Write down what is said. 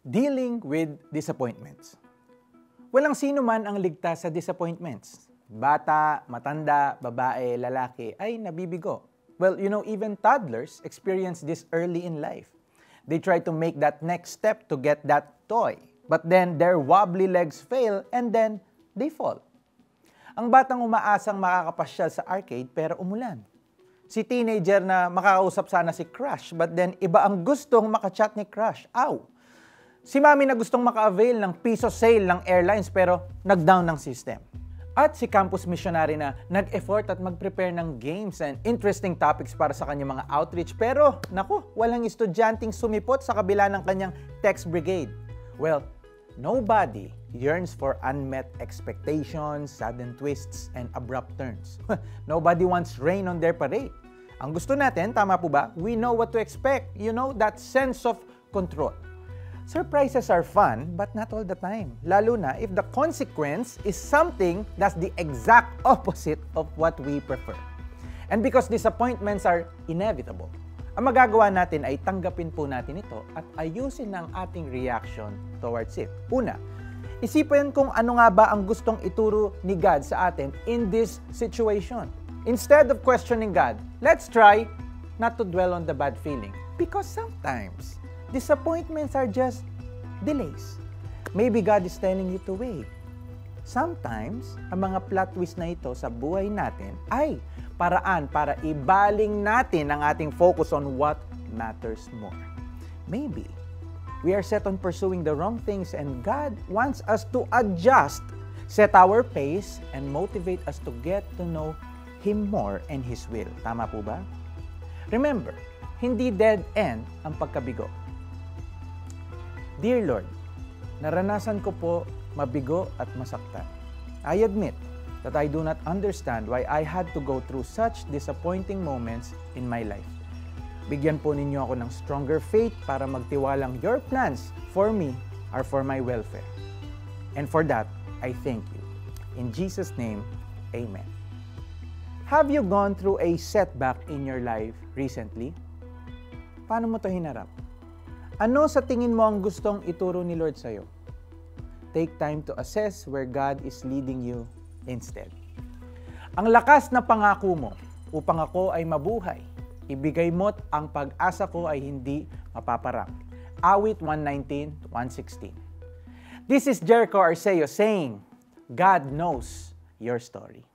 Dealing with disappointments. Walang sino man ang ligtas sa disappointments. Bata, matanda, babae, lalaki ay nabibigo. Well, even toddlers experience this early in life. They try to make that next step to get that toy. But then their wobbly legs fail and then they fall. Ang batang umaasang makakapasyal sa arcade pero umulan. Si teenager na makakausap sana si crush but then iba ang gustong makachat ni crush. Ow! Si mami na gustong maka-avail ng piso sale ng airlines pero nag-down ng system. At si campus missionary na nag-effort at mag-prepare ng games and interesting topics para sa kanyang mga outreach pero walang estudyanteng sumipot sa kabila ng kanyang text brigade. Well, nobody yearns for unmet expectations, sudden twists, and abrupt turns. Nobody wants rain on their parade. Ang gusto natin, tama po ba? We know what to expect. That sense of control. Surprises are fun, but not all the time. Lalo na if the consequence is something that's the exact opposite of what we prefer. And because disappointments are inevitable, ang magagawa natin ay tanggapin po natin ito at ayusin ang ating reaction towards it. Una, isipin kung ano nga ba ang gustong ituro ni God sa atin in this situation. Instead of questioning God, let's try not to dwell on the bad feeling. Because sometimes, disappointments are just delays. Maybe God is telling you to wait. Sometimes, ang mga plot twist na ito sa buhay natin ay paraan para ibaling natin ang ating focus on what matters more. Maybe, we are set on pursuing the wrong things and God wants us to adjust, set our pace, and motivate us to get to know Him more and His will. Tama po ba? Remember, hindi dead end ang pagkabigo. Dear Lord, naranasan ko po mabigo at masaktan. I admit that I do not understand why I had to go through such disappointing moments in my life. Bigyan po ninyo ako ng stronger faith para magtiwalang your plans for me are for my welfare. And for that, I thank you. In Jesus' name, Amen. Have you gone through a setback in your life recently? Paano mo ito hinarap? Ano sa tingin mo ang gustong ituro ni Lord sa'yo? Take time to assess where God is leading you instead. Ang lakas na pangako mo upang ako ay mabuhay. Ibigay mo't ang pag-asa ko ay hindi mapaparang. Awit 119:116. This is Jericho Arceo saying, God knows your story.